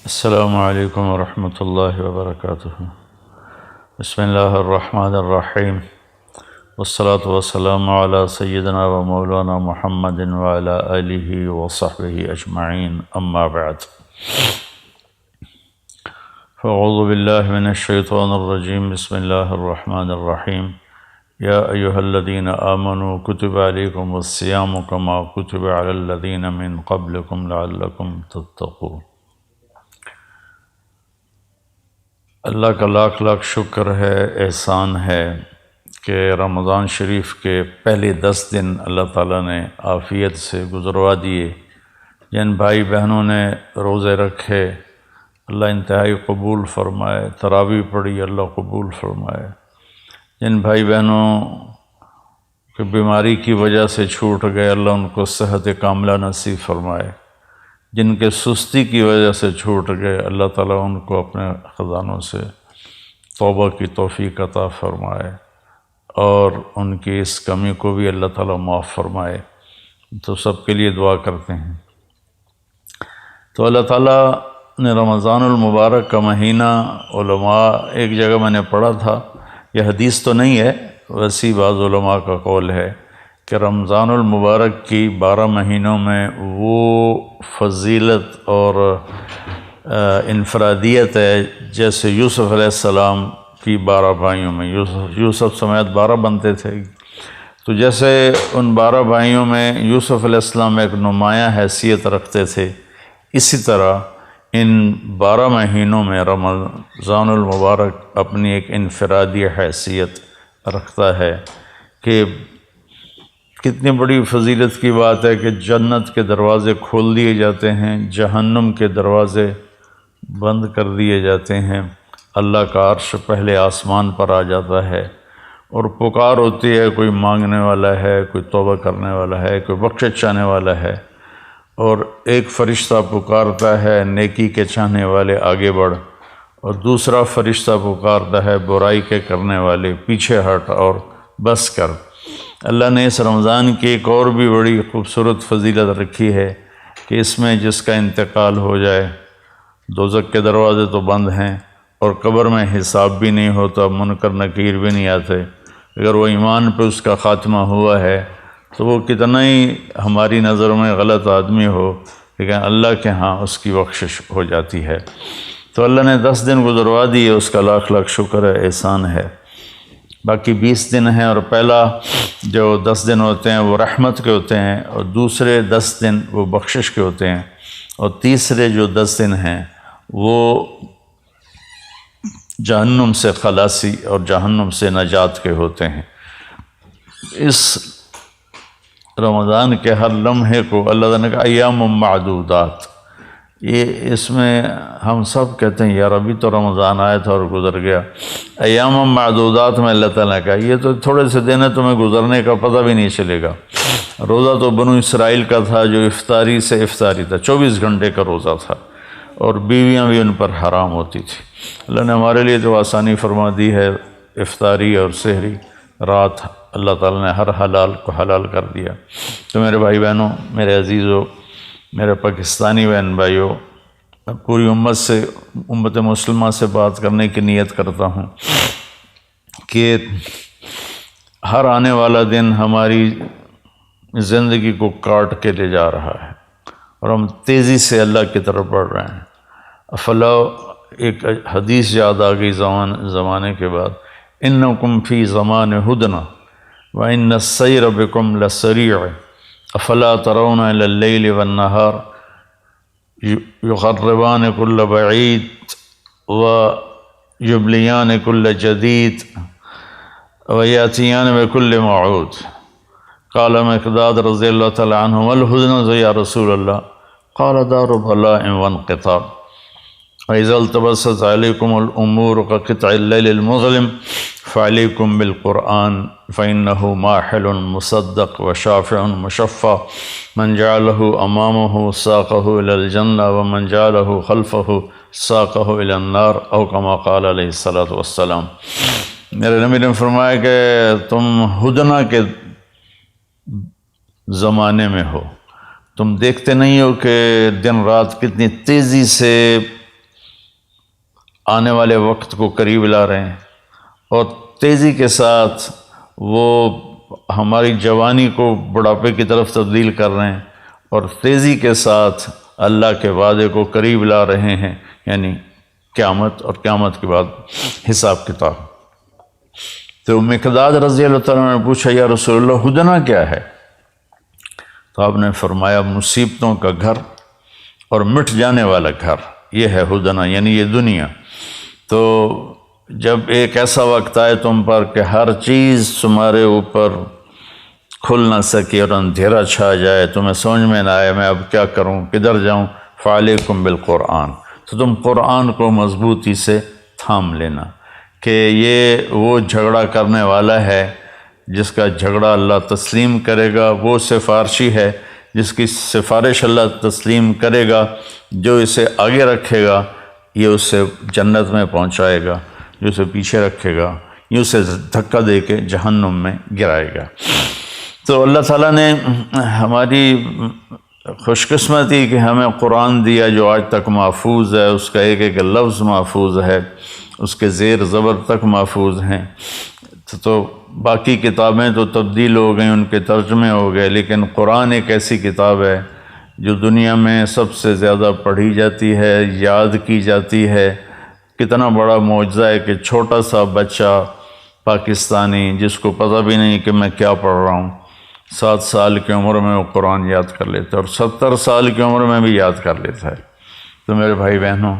السلام علیکم ورحمۃ اللہ وبرکاتہ۔ بسم اللہ الرحمن الرحیم، والصلاة والسلام علی سیدنا و مولانا محمد وعلی آلہ وصحبہ اجمعین، اما بعد۔ فاعوذ باللہ من الشیطان الرجیم، بسم اللہ الرحمن الرحیم۔ یا ایہا الذین آمنوا کتب علیکم الصیام کما کتب علی الذین من قبلکم لعلکم تتقون۔ اللہ کا لاکھ لاکھ شکر ہے، احسان ہے کہ رمضان شریف کے پہلے 10 دن اللہ تعالیٰ نے عافیت سے گزروا دیے۔ جن بھائی بہنوں نے روزے رکھے اللہ انتہائی قبول فرمائے، تراویح پڑھی اللہ قبول فرمائے۔ جن بھائی بہنوں کی بیماری کی وجہ سے چھوٹ گئے اللہ ان کو صحت کاملہ نصیب فرمائے۔ جن کے سستی کی وجہ سے چھوٹ گئے اللہ تعالیٰ ان کو اپنے خزانوں سے توبہ کی توفیق عطا فرمائے اور ان کی اس کمی کو بھی اللہ تعالیٰ معاف فرمائے۔ تو سب کے لیے دعا کرتے ہیں۔ تو اللہ تعالیٰ نے رمضان المبارک کا مہینہ، علماء ایک جگہ میں نے پڑھا تھا، یہ حدیث تو نہیں ہے، ویسی بعض علماء کا قول ہے کہ رمضان المبارک کی 12 مہینوں میں وہ فضیلت اور انفرادیت ہے جیسے یوسف علیہ السلام کی 12 بھائیوں میں، یوسف سمیت 12 بنتے تھے، تو جیسے ان 12 بھائیوں میں یوسف علیہ السلام ایک نمایاں حیثیت رکھتے تھے، اسی طرح ان 12 مہینوں میں رمضان المبارک اپنی ایک انفرادی حیثیت رکھتا ہے کہ کتنی بڑی فضیلت کی بات ہے کہ جنت کے دروازے کھول دیے جاتے ہیں، جہنم کے دروازے بند کر دیے جاتے ہیں، اللہ کا عرش پہلے آسمان پر آ جاتا ہے اور پکار ہوتی ہے، کوئی مانگنے والا ہے، کوئی توبہ کرنے والا ہے، کوئی بخشش چاہنے والا ہے، اور ایک فرشتہ پکارتا ہے نیکی کے چاہنے والے آگے بڑھ، اور دوسرا فرشتہ پکارتا ہے برائی کے کرنے والے پیچھے ہٹ اور بس کر۔ اللہ نے اس رمضان کی ایک اور بھی بڑی خوبصورت فضیلت رکھی ہے کہ اس میں جس کا انتقال ہو جائے، دوزخ کے دروازے تو بند ہیں اور قبر میں حساب بھی نہیں ہوتا، منکر نکیر بھی نہیں آتے، اگر وہ ایمان پہ اس کا خاتمہ ہوا ہے تو وہ کتنا ہی ہماری نظر میں غلط آدمی ہو لیکن اللہ کے ہاں اس کی بخشش ہو جاتی ہے۔ تو اللہ نے 10 دن گزروا دیے، اس کا لاکھ لاکھ شکر ہے، احسان ہے۔ باقی 20 دن ہیں، اور پہلا جو 10 دن ہوتے ہیں وہ رحمت کے ہوتے ہیں، اور دوسرے 10 دن وہ بخشش کے ہوتے ہیں، اور تیسرے جو 10 دن ہیں وہ جہنم سے خلاصی اور جہنم سے نجات کے ہوتے ہیں۔ اس رمضان کے ہر لمحے کو اللہ تعالیٰ نے کہا ایام معدودات، یہ اس میں ہم سب کہتے ہیں یار ابھی تو رمضان آیا تھا اور گزر گیا، ایام معدودات میں اللہ تعالیٰ نے کہا یہ تو تھوڑے سے دن ہے، تمہیں گزرنے کا پتہ بھی نہیں چلے گا۔ روزہ تو بنو اسرائیل کا تھا جو افطاری سے افطاری تھا، 24 گھنٹے کا روزہ تھا، اور بیویاں بھی ان پر حرام ہوتی تھی۔ اللہ نے ہمارے لیے تو آسانی فرما دی ہے، افطاری اور سحری رات اللہ تعالیٰ نے ہر حلال کو حلال کر دیا۔ تو میرے بھائی بہنوں، میرے عزیزوں، میرے پاکستانی بہن بھائیوں، میں پوری امت مسلمہ سے بات کرنے کی نیت کرتا ہوں کہ ہر آنے والا دن ہماری زندگی کو کاٹ کے لے جا رہا ہے اور ہم تیزی سے اللہ کی طرف بڑھ رہے ہیں۔ افلا، ایک حدیث یاد آ گئی زمانے کے بعد، انکم فی زمان ہدنا وان السیر بکم لسریع افلا ترون الی اللیل والنہار یقربان کل بعید ویبلیان کل جدید ویاتیان بکل موعود۔ قال مقداد رضی اللہ تعالی عنہ والحزن یا رسول اللہ، قال دار بلاء وانقطاع، وإذا التبست عليكم الأمور كقطع الليل المظلم فعليكم بالقرآن فإنه ماحل مصدق وشافع مشفع، من جعله أمامه ساقه إلى الجنة ومن جعله خلفه ساقه إلى النار، أو كما قال عليه الصلاة والسلام۔ میرے نبی نے فرمایا کہ تم ہدنہ کے زمانے میں ہو، تم دیکھتے نہیں ہو کہ دن رات کتنی تیزی سے آنے والے وقت کو قریب لا رہے ہیں، اور تیزی کے ساتھ وہ ہماری جوانی کو بڑھاپے کی طرف تبدیل کر رہے ہیں، اور تیزی کے ساتھ اللہ کے وعدے کو قریب لا رہے ہیں، یعنی قیامت، اور قیامت کے بعد حساب کتاب۔ تو مقداد رضی اللہ تعالیٰ نے پوچھا یا رسول اللہ ہدنہ کیا ہے؟ تو آپ نے فرمایا مصیبتوں کا گھر اور مٹ جانے والا گھر، یہ ہے ہدنہ، یعنی یہ دنیا۔ تو جب ایک ایسا وقت آئے تم پر کہ ہر چیز تمہارے اوپر کھل نہ سکے اور اندھیرا چھا جائے، تمہیں سمجھ میں نہ آئے میں اب کیا کروں، کدھر جاؤں، فعلیکم بالقرآن، تو تم قرآن کو مضبوطی سے تھام لینا، کہ یہ وہ جھگڑا کرنے والا ہے جس کا جھگڑا اللہ تسلیم کرے گا، وہ سفارشی ہے جس کی سفارش اللہ تسلیم کرے گا، جو اسے آگے رکھے گا یہ اسے جنت میں پہنچائے گا، جو اسے پیچھے رکھے گا یہ اسے دھکا دے کے جہنم میں گرائے گا۔ تو اللہ تعالیٰ نے ہماری خوش قسمتی کہ ہمیں قرآن دیا جو آج تک محفوظ ہے، اس کا ایک ایک لفظ محفوظ ہے، اس کے زیر زبر تک محفوظ ہیں۔ تو باقی کتابیں تو تبدیل ہو گئیں، ان کے ترجمے ہو گئے، لیکن قرآن ایک ایسی کتاب ہے جو دنیا میں سب سے زیادہ پڑھی جاتی ہے، یاد کی جاتی ہے۔ کتنا بڑا معجزہ ہے کہ چھوٹا سا بچہ پاکستانی جس کو پتہ بھی نہیں کہ میں کیا پڑھ رہا ہوں، 7 سال کی عمر میں وہ قرآن یاد کر لیتا ہے، اور 70 سال کی عمر میں بھی یاد کر لیتا ہے۔ تو میرے بھائی بہنوں،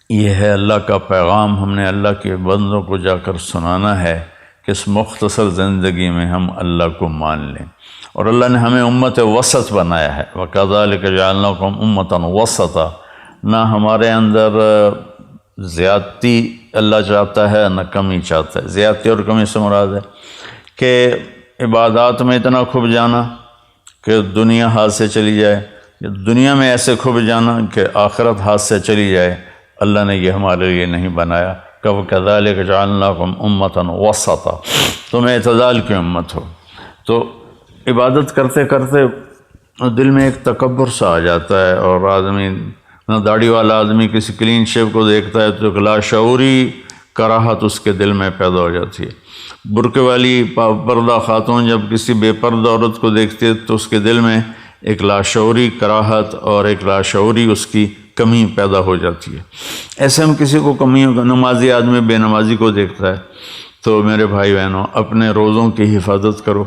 یہ ہے اللہ کا پیغام، ہم نے اللہ کے بندوں کو جا کر سنانا ہے کہ اس مختصر زندگی میں ہم اللہ کو مان لیں۔ اور اللہ نے ہمیں امت وسط بنایا ہے، وَكَذَلِكَ جَعَلْنَاكُمْ أُمَّةً وَسَطًا، نہ ہمارے اندر زیادتی اللہ چاہتا ہے نہ کمی چاہتا ہے۔ زیادتی اور کمی سے مراد ہے کہ عبادات میں اتنا کھب جانا کہ دنیا ہاتھ سے چلی جائے، یا دنیا میں ایسے کھب جانا کہ آخرت ہاتھ سے چلی جائے۔ اللہ نے یہ ہمارے لیے نہیں بنایا۔ وَكَذَلِكَ جَعَلْنَاكُمْ أُمَّةً وَسَطًا، تم اعتدال کی امت ہو۔ تو عبادت کرتے کرتے دل میں ایک تکبر سا آ جاتا ہے، اور آدمی نہ داڑھی والا آدمی کسی کلین شیو کو دیکھتا ہے تو ایک لاشعوری کراہت اس کے دل میں پیدا ہو جاتی ہے۔ برقع والی پردہ خاتون جب کسی بے پردہ عورت کو دیکھتی ہے تو اس کے دل میں ایک لاشعوری کراہت اور ایک لاشعوری اس کی کمی پیدا ہو جاتی ہے۔ ایسے ہم کسی کو کمیوں کا، نمازی آدمی بے نمازی کو دیکھتا ہے۔ تو میرے بھائی بہنوں، اپنے روزوں کی حفاظت کرو،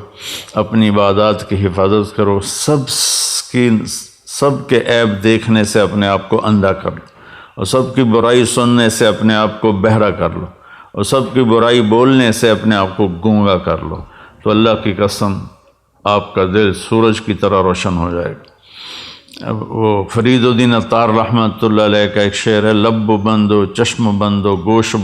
اپنی عبادات کی حفاظت کرو، سب کے عیب دیکھنے سے اپنے آپ کو اندھا کر لو، اور سب کی برائی سننے سے اپنے آپ کو بہرا کر لو، اور سب کی برائی بولنے سے اپنے آپ کو گونگا کر لو، تو اللہ کی قسم آپ کا دل سورج کی طرح روشن ہو جائے گا۔ اب وہ فرید الدین عطار رحمۃ اللہ علیہ کا ایک شعر ہے، لب بندو چشم بندو گوش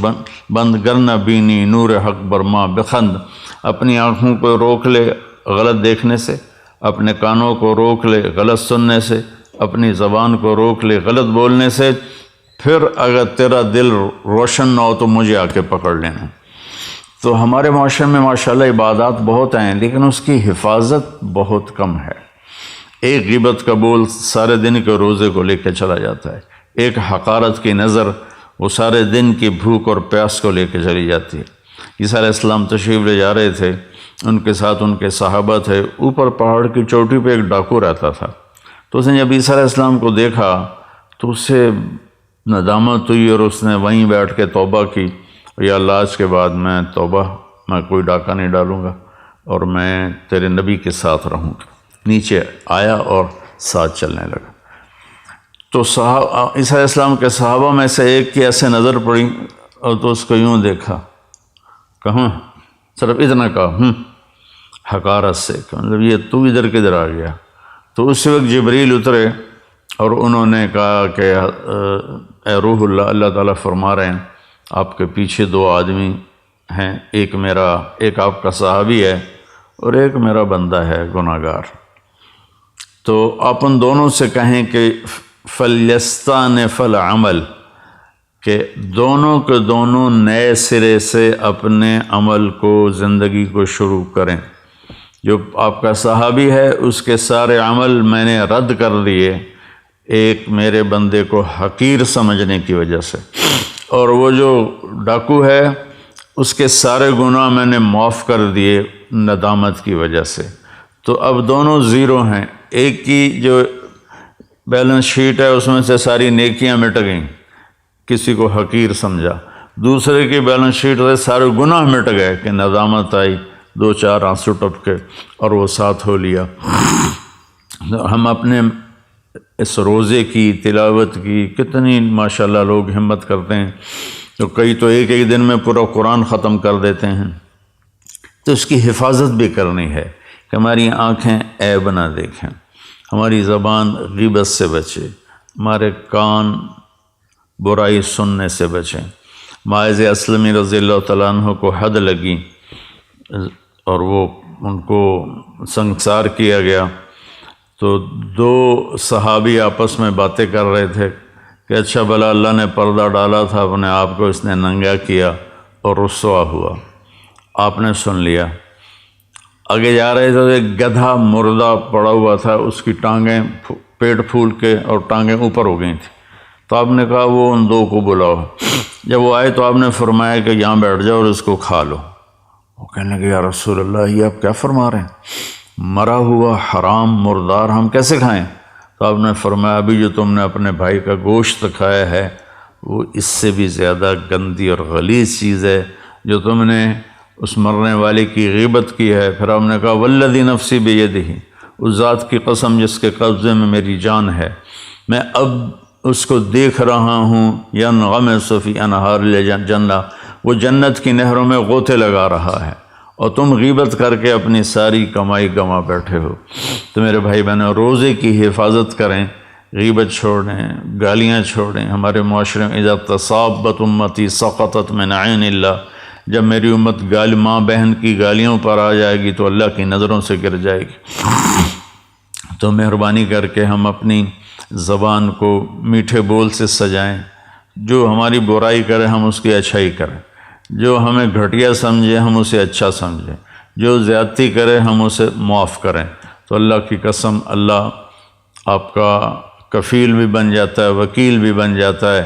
بند گرنہ بینی نور حق برما بخند، اپنی آنکھوں کو روک لے غلط دیکھنے سے، اپنے کانوں کو روک لے غلط سننے سے، اپنی زبان کو روک لے غلط بولنے سے، پھر اگر تیرا دل روشن نہ ہو تو مجھے آ کے پکڑ لینا۔ تو ہمارے معاشرے میں ماشاءاللہ عبادات بہت ہیں، لیکن اس کی حفاظت بہت کم ہے۔ ایک غیبت کا بول سارے دن کے روزے کو لے کے چلا جاتا ہے، ایک حقارت کی نظر وہ سارے دن کی بھوک اور پیاس کو لے کے چلی جاتی ہے۔ عیسیٰ علیہ السلام تشریف لے جا رہے تھے، ان کے ساتھ ان کے صحابہ تھے، اوپر پہاڑ کی چوٹی پہ ایک ڈاکو رہتا تھا۔ تو اس نے جب عیسیٰ علیہ السلام کو دیکھا تو اسے ندامت ہوئی، اور اس نے وہیں بیٹھ کے توبہ کی، یا اللہ آج کے بعد میں توبہ، میں کوئی ڈاکہ نہیں ڈالوں گا، اور میں تیرے نبی کے ساتھ رہوں گا۔ نیچے آیا اور ساتھ چلنے لگا۔ تو عیسیٰ علیہ السلام کے صحابہ میں سے ایک کی ایسے نظر پڑی، اور تو اس کو یوں دیکھا، کہاں صرف اتنا کہا حقارت سے، مطلب یہ تو ادھر کدھر آ گیا۔ تو اس وقت جبریل اترے اور انہوں نے کہا کہ اے روح اللہ، اللہ تعالیٰ فرما رہے ہیں آپ کے پیچھے 2 آدمی ہیں، ایک آپ کا صحابی ہے اور ایک میرا بندہ ہے گناہ گار۔ تو آپ ان دونوں سے کہیں کہ فَلْيَسْتَأْنِفِ الْعَمَلَ، کہ دونوں کے دونوں نئے سرے سے اپنے عمل کو، زندگی کو شروع کریں۔ جو آپ کا صحابی ہے اس کے سارے عمل میں نے رد کر دیے ایک میرے بندے کو حقیر سمجھنے کی وجہ سے، اور وہ جو ڈاکو ہے اس کے سارے گناہ میں نے معاف کر دیے ندامت کی وجہ سے۔ تو اب دونوں زیرو ہیں، ایک کی جو بیلنس شیٹ ہے اس میں سے ساری نیکیاں مٹ گئیں، کسی کو حقیر سمجھا، دوسرے کی بیلنس شیٹ سے سارے گناہ مٹ گئے کہ ندامت آئی، 2-4 آنسو ٹپکے اور وہ ساتھ ہو لیا۔ ہم اپنے اس روزے کی تلاوت کی کتنی ماشاءاللہ لوگ ہمت کرتے ہیں، تو کئی تو ایک دن میں پورا قرآن ختم کر دیتے ہیں۔ تو اس کی حفاظت بھی کرنی ہے کہ ہماری آنکھیں عیب نہ دیکھیں، ہماری زبان غیبت سے بچے، ہمارے کان برائی سننے سے بچیں۔ معاذ اسلمی رضی اللہ تعالیٰ عنہ کو حد لگی اور وہ ان کو سنگسار کیا گیا، تو 2 صحابی آپس میں باتیں کر رہے تھے کہ اچھا بھلا اللہ نے پردہ ڈالا تھا، اپنے آپ کو اس نے ننگا کیا اور رسوا ہوا، آپ نے سن لیا۔ آگے جا رہے تھے تو ایک گدھا مردہ پڑا ہوا تھا، اس کی ٹانگیں پیٹ پھول کے اور ٹانگیں اوپر ہو گئی تھیں، تو آپ نے کہا وہ ان 2 کو بلاؤ۔ جب وہ آئے تو آپ نے فرمایا کہ یہاں بیٹھ جاؤ اور اس کو کھا لو۔ وہ کہنے لگے یا رسول اللہ یہ آپ کیا فرما رہے ہیں، مرا ہوا حرام مردار ہم کیسے کھائیں؟ تو آپ نے فرمایا ابھی جو تم نے اپنے بھائی کا گوشت کھایا ہے وہ اس سے بھی زیادہ گندی اور غلیظ چیز ہے، جو تم نے اس مرنے والے کی غیبت کی ہے۔ پھر آپ نے کہا والذی نفسی بیدہ، اس ذات کی قسم جس کے قبضے میں میری جان ہے، میں اب اس کو دیکھ رہا ہوں ینغمس فی انہار الجنہ، وہ جنت کی نہروں میں غوطے لگا رہا ہے، اور تم غیبت کر کے اپنی ساری کمائی گما بیٹھے ہو۔ تو میرے بھائی بہنوں، روزے کی حفاظت کریں، غیبت چھوڑیں، گالیاں چھوڑیں۔ ہمارے معاشرے میں اذا تصابت امتی سقطت من عین اللہ، جب میری امت ماں بہن کی گالیوں پر آ جائے گی تو اللہ کی نظروں سے گر جائے گی۔ تو مہربانی کر کے ہم اپنی زبان کو میٹھے بول سے سجائیں، جو ہماری برائی کرے ہم اس کی اچھائی کریں، جو ہمیں گھٹیا سمجھے ہم اسے اچھا سمجھیں، جو زیادتی کرے ہم اسے معاف کریں۔ تو اللہ کی قسم اللہ آپ کا کفیل بھی بن جاتا ہے، وکیل بھی بن جاتا ہے،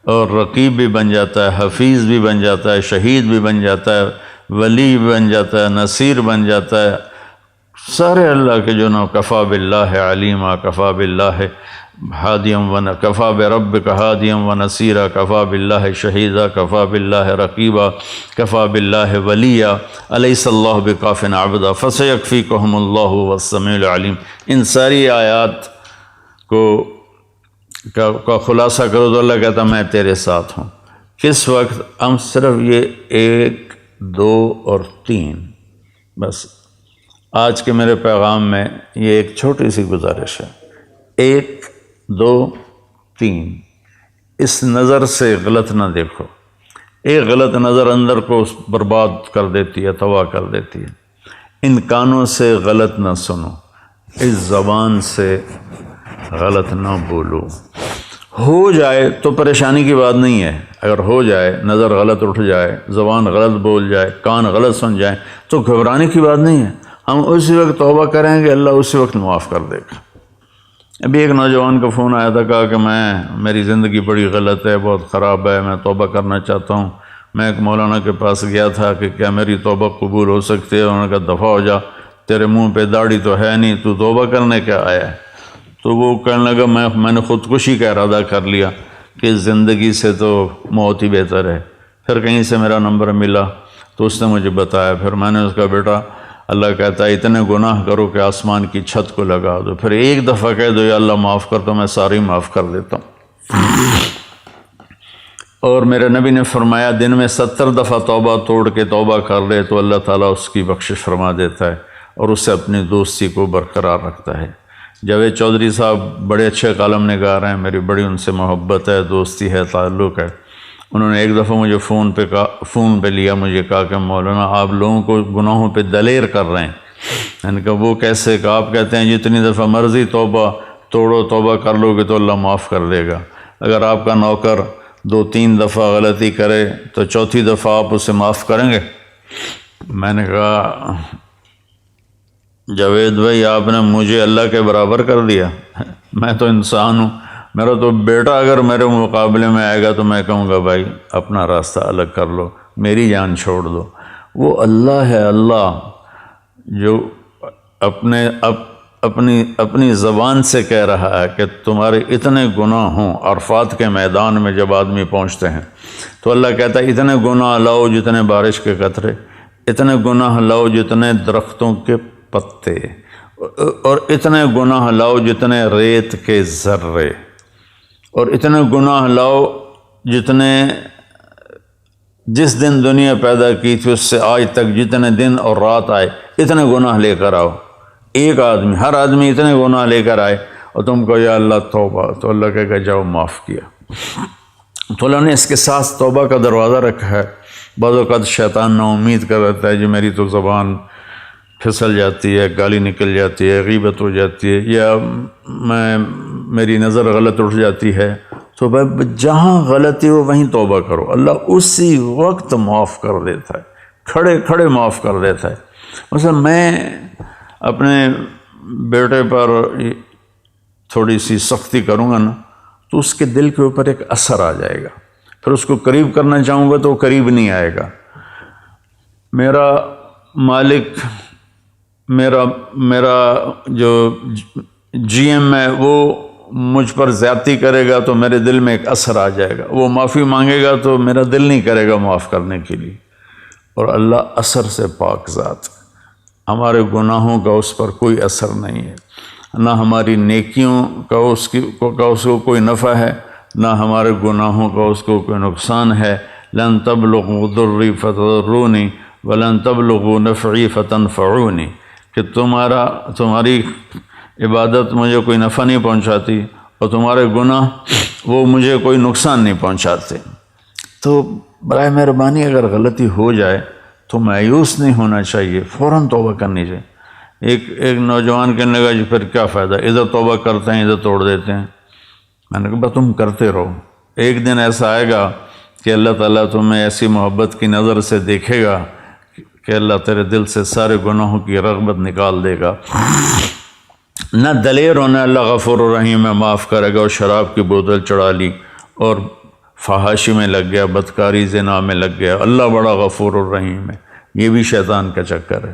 اور رقیب بھی بن جاتا ہے، حفیظ بھی بن جاتا ہے، شہید بھی بن جاتا ہے، ولی بھی بن جاتا ہے، نصیر بن جاتا ہے، سارے اللہ کے جو نام کفا باللہ علیما، کفا باللہ ہادیم ون، کفا بربک ہادیم و نصیرا، کفا باللہ شہیدا، کفا باللہ رقیبا، کفا باللہ ولیہ، الیس اللہ بکاف عبدا فسیکفیکہم اللہ والسمیع العلیم۔ ان ساری آیات کا خلاصہ کرو تو اللہ کہتا میں تیرے ساتھ ہوں۔ کس وقت؟ ہم صرف یہ 1، 2 اور 3، بس آج کے میرے پیغام میں یہ ایک چھوٹی سی گزارش ہے، 1، 2، 3۔ اس نظر سے غلط نہ دیکھو، ایک غلط نظر اندر کو برباد کر دیتی ہے، تباہ کر دیتی ہے۔ ان کانوں سے غلط نہ سنو، اس زبان سے غلط نہ بولو۔ ہو جائے تو پریشانی کی بات نہیں ہے، اگر ہو جائے، نظر غلط اٹھ جائے، زبان غلط بول جائے، کان غلط سن جائیں تو گھبرانے کی بات نہیں ہے، ہم اسی وقت توبہ کریں گے، اللہ اسی وقت معاف کر دے گا۔ ابھی ایک نوجوان کا فون آیا تھا، کہا کہ میری زندگی بڑی غلط ہے، بہت خراب ہے، میں توبہ کرنا چاہتا ہوں۔ میں ایک مولانا کے پاس گیا تھا کہ کیا میری توبہ قبول ہو سکتی ہے؟ انہوں نے کہا دفع ہو جا، تیرے منہ پہ داڑھی تو ہے نہیں، تو توبہ کرنے کیا آیا ہے؟ تو وہ کہنے لگا میں نے خودکشی کا ارادہ کر لیا کہ زندگی سے تو موت ہی بہتر ہے۔ پھر کہیں سے میرا نمبر ملا تو اس نے مجھے بتایا، پھر میں نے اس کا بیٹا اللہ کہتا ہے اتنے گناہ کرو کہ آسمان کی چھت کو لگا دو، پھر ایک دفعہ کہہ دو یا اللہ معاف کر تو میں ساری معاف کر دیتا ہوں۔ اور میرے نبی نے فرمایا دن میں 70 دفعہ توبہ توڑ کے توبہ کر لے تو اللہ تعالیٰ اس کی بخشش فرما دیتا ہے اور اس سے اپنی دوستی کو برقرار رکھتا ہے۔ جاوید چودھری صاحب بڑے اچھے کالم نگار ہیں، میری بڑی ان سے محبت ہے، دوستی ہے، تعلق ہے۔ انہوں نے ایک دفعہ مجھے فون پہ لیا، مجھے کہا کہ مولانا آپ لوگوں کو گناہوں پہ دلیر کر رہے ہیں۔ میں نے کہا وہ کیسے؟ کہ آپ کہتے ہیں جتنی دفعہ مرضی توبہ توڑو، توبہ کر لو گے تو اللہ معاف کر دے گا۔ اگر آپ کا نوکر 2-3 دفعہ غلطی کرے تو چوتھی دفعہ آپ اسے معاف کریں گے؟ میں نے کہا جاوید بھائی آپ نے مجھے اللہ کے برابر کر دیا، میں تو انسان ہوں، میرا تو بیٹا اگر میرے مقابلے میں آئے گا تو میں کہوں گا بھائی اپنا راستہ الگ کر لو، میری جان چھوڑ دو۔ وہ اللہ ہے، اللہ جو اپنی زبان سے کہہ رہا ہے کہ تمہارے اتنے گناہ ہوں۔ عرفات کے میدان میں جب آدمی پہنچتے ہیں تو اللہ کہتا ہے اتنے گناہ لاؤ جتنے بارش کے قطرے، اتنے گناہ لاؤ جتنے درختوں کے پتے، اور اتنے گناہ لاؤ جتنے ریت کے ذرے، اور اتنے گناہ لاؤ جتنے جس دن دنیا پیدا کی تھی اس سے آج تک جتنے دن اور رات آئے اتنے گناہ لے کر آؤ۔ ایک آدمی، ہر آدمی اتنے گناہ لے کر آئے اور تم کو یا اللہ توبہ، تو اللہ کہے گا جاؤ معاف کیا۔ تو اللہ نے اس کے ساتھ توبہ کا دروازہ رکھا ہے۔ بعض اوقات شیطان نا امید کر رہتا ہے جی میری تو زبان پھسل جاتی ہے، گالی نکل جاتی ہے، غیبت ہو جاتی ہے، یا میری نظر غلط اٹھ جاتی ہے، تو بھائی جہاں غلطی ہو وہیں توبہ کرو، اللہ اسی وقت معاف کر دیتا ہے، کھڑے کھڑے معاف کر دیتا ہے۔ مثلا میں اپنے بیٹے پر تھوڑی سی سختی کروں گا نا تو اس کے دل کے اوپر ایک اثر آ جائے گا، پھر اس کو قریب کرنا چاہوں گا تو وہ قریب نہیں آئے گا۔ میرا مالک، میرا جو جی ایم ہے وہ مجھ پر زیادتی کرے گا تو میرے دل میں ایک اثر آ جائے گا، وہ معافی مانگے گا تو میرا دل نہیں کرے گا معاف کرنے کے لیے۔ اور اللہ اثر سے پاک ذات، ہمارے گناہوں کا اس پر کوئی اثر نہیں ہے، نہ ہماری نیکیوں کا اس کو کوئی نفع ہے، نہ ہمارے گناہوں کا اس کو کوئی نقصان ہے۔ لن تبلغوا ضری فتضرونی ولن تبلغوا نفعی فتنفعونی، کہ تمہاری عبادت مجھے کوئی نفع نہیں پہنچاتی اور تمہارے گناہ وہ مجھے کوئی نقصان نہیں پہنچاتے۔ تو برائے مہربانی اگر غلطی ہو جائے تو مایوس نہیں ہونا چاہیے، فوراً توبہ کرنی چاہیے۔ ایک نوجوان کہنے لگا جی پھر کیا فائدہ، ادھر توبہ کرتے ہیں ادھر توڑ دیتے ہیں۔ میں نے کہا بس تم کرتے رہو، ایک دن ایسا آئے گا کہ اللہ تعالیٰ تمہیں ایسی محبت کی نظر سے دیکھے گا کہ اللہ تیرے دل سے سارے گناہوں کی رغبت نکال دے گا۔ نہ دلیر ہونا، اللہ غفور الرحیم ہے، معاف کرے گا، اور شراب کی بوتل چڑھا لی اور فحاشی میں لگ گیا، بدکاری زنا میں لگ گیا، اللہ بڑا غفور الرحیم ہے، یہ بھی شیطان کا چکر ہے۔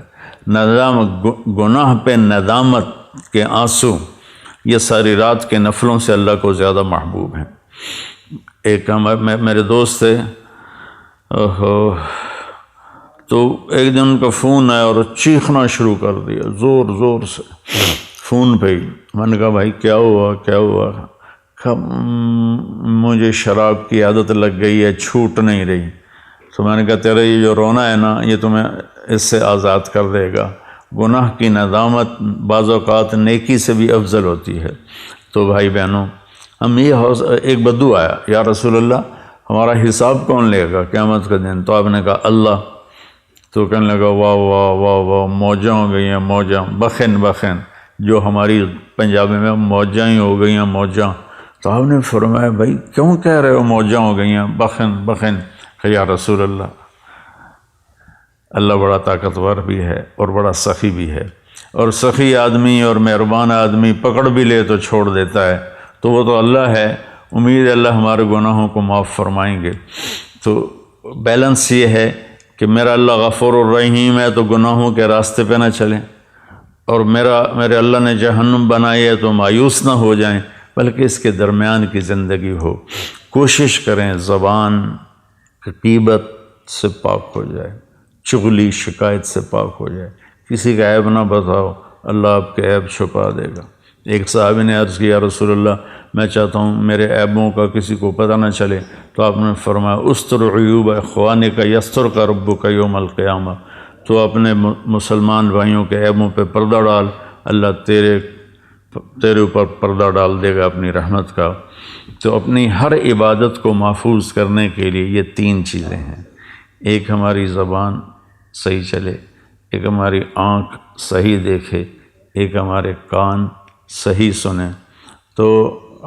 گناہ پہ ندامت کے آنسو یہ ساری رات کے نفلوں سے اللہ کو زیادہ محبوب ہیں۔ ایک میرے دوست تھے، تو ایک دن ان کا فون آیا اور چیخنا شروع کر دیا زور زور سے فون پہ ہی۔ میں نے کہا بھائی کیا ہوا کیا ہوا؟ مجھے شراب کی عادت لگ گئی ہے، چھوٹ نہیں رہی۔ تو میں نے کہا تیرا یہ جو رونا ہے نا یہ تمہیں اس سے آزاد کر دے گا۔ گناہ کی ندامت بعض اوقات نیکی سے بھی افضل ہوتی ہے۔ تو بھائی بہنوں، ہم ایک بدو آیا، یا رسول اللہ ہمارا حساب کون لے گا قیامت کا دن؟ تو آپ نے کہا اللہ۔ تو کہنے لگا واہ واہ واہ واہ، موجاں ہو گئی ہیں موجاں، بخن بخن، جو ہماری پنجابی میں موجاں ہی ہو گئی ہیں موجاں۔ تو آپ نے فرمایا بھائی کیوں کہہ رہے ہو موجاں ہو گئی ہیں بخن بخن؟ کہ یا رسول اللہ بڑا طاقتور بھی ہے اور بڑا سخی بھی ہے، اور سخی آدمی اور مہربان آدمی پکڑ بھی لے تو چھوڑ دیتا ہے، تو وہ تو اللہ ہے، امید ہے اللہ ہمارے گناہوں کو معاف فرمائیں گے۔ تو بیلنس یہ ہے کہ میرا اللہ غفور الرحیم ہے تو گناہوں کے راستے پہ نہ چلیں، اور میرے اللہ نے جہنم بنائی ہے تو مایوس نہ ہو جائیں، بلکہ اس کے درمیان کی زندگی ہو۔ کوشش کریں زبان غیبت سے پاک ہو جائے، چغلی شکایت سے پاک ہو جائے، کسی کا عیب نہ بتاؤ، اللہ آپ کے عیب چھپا دے گا۔ ایک صحابی نے عرض کیا رسول اللہ میں چاہتا ہوں میرے عیبوں کا کسی کو پتہ نہ چلے، تو آپ نے فرمایا استر عیوب اخوانک یسترک ربک یوم القیامہ، تو اپنے مسلمان بھائیوں کے عیبوں پہ پردہ ڈال، اللہ تیرے اوپر پردہ ڈال دے گا اپنی رحمت کا۔ تو اپنی ہر عبادت کو محفوظ کرنے کے لیے یہ 3 چیزیں ہیں، ایک ہماری زبان صحیح چلے، ایک ہماری آنکھ صحیح دیکھے، ایک ہمارے کان صحیح سنیں، تو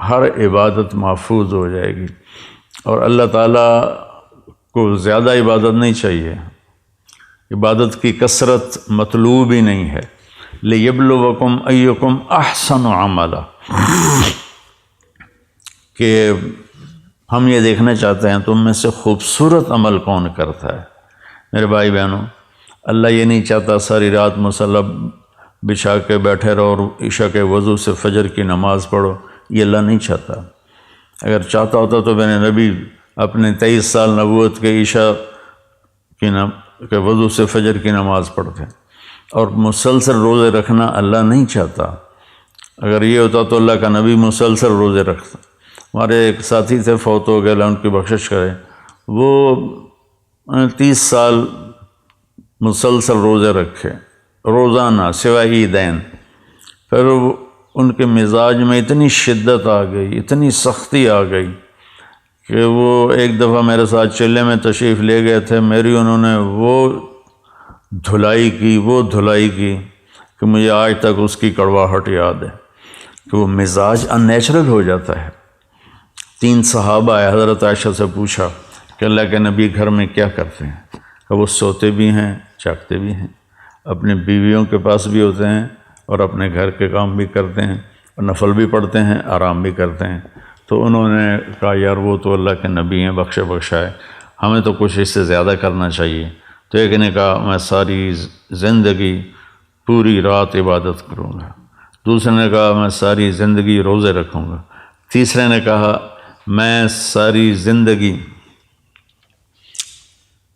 ہر عبادت محفوظ ہو جائے گی۔ اور اللہ تعالیٰ کو زیادہ عبادت نہیں چاہیے، عبادت کی کثرت مطلوب ہی نہیں ہے۔ لِيَبْلُوَكُمْ أَيُّكُمْ أَحْسَنُ عَمَلًا، کہ ہم یہ دیکھنا چاہتے ہیں تم میں سے خوبصورت عمل کون کرتا ہے۔ میرے بھائی بہنوں، اللہ یہ نہیں چاہتا ساری رات مصلی بچھا کے بیٹھے رہو اور عشاء کے وضو سے فجر کی نماز پڑھو، یہ اللہ نہیں چاہتا۔ اگر چاہتا ہوتا تو میرے نبی اپنے 23 سال نبوت کے عشاء کے وضو سے فجر کی نماز پڑھتے، اور مسلسل روزے رکھنا اللہ نہیں چاہتا۔ اگر یہ ہوتا تو اللہ کا نبی مسلسل روزے رکھتا۔ ہمارے ایک ساتھی تھے، فوت ہو گئے، اللہ ان کی بخشش کرے، وہ 30 سال مسلسل روزے رکھے روزانہ سوائے عیدین۔ پھر ان کے مزاج میں اتنی شدت آ گئی، اتنی سختی آ گئی کہ وہ ایک دفعہ میرے ساتھ چلے میں تشریف لے گئے تھے، میری انہوں نے وہ دھلائی کی کہ مجھے آج تک اس کی کڑواہٹ یاد ہے کہ وہ مزاج ان نیچرل ہو جاتا ہے۔ 3 صحابہ آئے، حضرت عائشہ سے پوچھا کہ اللہ کے نبی گھر میں کیا کرتے ہیں؟ کہ وہ سوتے بھی ہیں، جاگتے بھی ہیں، اپنے بیویوں کے پاس بھی ہوتے ہیں اور اپنے گھر کے کام بھی کرتے ہیں اور نفل بھی پڑھتے ہیں، آرام بھی کرتے ہیں۔ تو انہوں نے کہا یار وہ تو اللہ کے نبی ہیں، بخشائے، ہمیں تو کچھ اس سے زیادہ کرنا چاہیے۔ تو ایک نے کہا میں ساری زندگی پوری رات عبادت کروں گا، دوسرے نے کہا میں ساری زندگی روزے رکھوں گا، تیسرے نے کہا میں ساری زندگی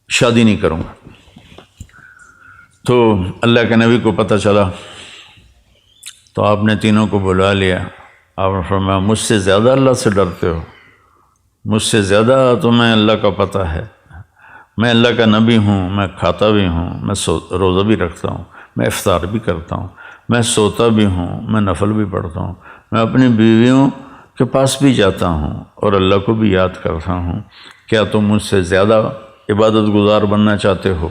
شادی نہیں کروں گا۔ تو اللہ کے نبی کو پتہ چلا تو آپ نے تینوں کو بلا لیا۔ آپ نے فرمایا مجھ سے زیادہ اللہ سے ڈرتے ہو، مجھ سے زیادہ تمہیں اللہ کا پتہ ہے۔ میں اللہ کا نبی ہوں، میں کھاتا بھی ہوں، میں روزہ بھی رکھتا ہوں، میں افطار بھی کرتا ہوں، میں سوتا بھی ہوں، میں نفل بھی پڑھتا ہوں، میں اپنی بیویوں کے پاس بھی جاتا ہوں اور اللہ کو بھی یاد کرتا ہوں۔ کیا تم مجھ سے زیادہ عبادت گزار بننا چاہتے ہو؟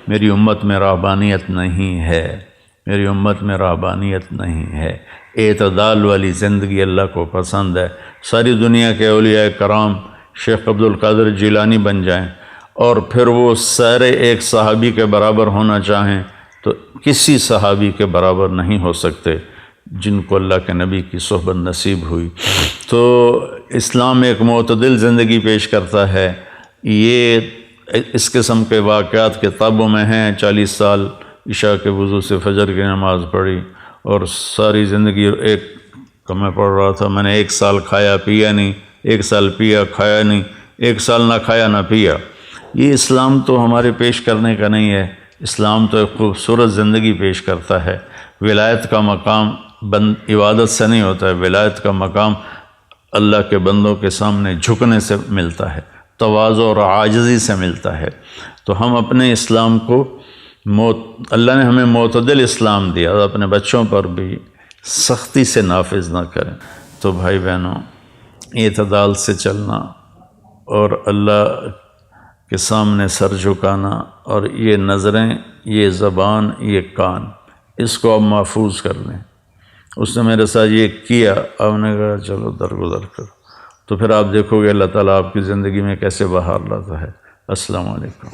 میری امت میں رہبانیت نہیں ہے، میری امت میں رہبانیت نہیں ہے۔ اعتدال والی زندگی اللہ کو پسند ہے۔ ساری دنیا کے اولیاء کرام شیخ عبد القادر جیلانی بن جائیں اور پھر وہ سارے ایک صحابی کے برابر ہونا چاہیں تو کسی صحابی کے برابر نہیں ہو سکتے جن کو اللہ کے نبی کی صحبت نصیب ہوئی۔ تو اسلام ایک معتدل زندگی پیش کرتا ہے۔ یہ اس قسم کے واقعات کتابوں میں ہیں۔ 40 سال عشاء کے وضو سے فجر کی نماز پڑھی اور ساری زندگی ایک میں پڑھ رہا تھا، میں نے 1 سال کھایا پیا نہیں، 1 سال پیا کھایا نہیں، 1 سال نہ کھایا نہ پیا۔ یہ اسلام تو ہمارے پیش کرنے کا نہیں ہے۔ اسلام تو ایک خوبصورت زندگی پیش کرتا ہے۔ ولایت کا مقام عبادت سے نہیں ہوتا ہے، ولایت کا مقام اللہ کے بندوں کے سامنے جھکنے سے ملتا ہے، تواضع اور عاجزی سے ملتا ہے۔ تو ہم اپنے اسلام کو اللہ نے ہمیں معتدل اسلام دیا، اپنے بچوں پر بھی سختی سے نافذ نہ کریں۔ تو بھائی بہنوں، اعتدال سے چلنا اور اللہ کے سامنے سر جھکانا، اور یہ نظریں، یہ زبان، یہ کان، اس کو آپ محفوظ کر لیں۔ اس نے میرے ساتھ یہ کیا، آپ نے کہا چلو درگزر کرو، تو پھر آپ دیکھو گے اللہ تعالیٰ آپ کی زندگی میں کیسے بہار لاتا ہے۔ السلام علیکم۔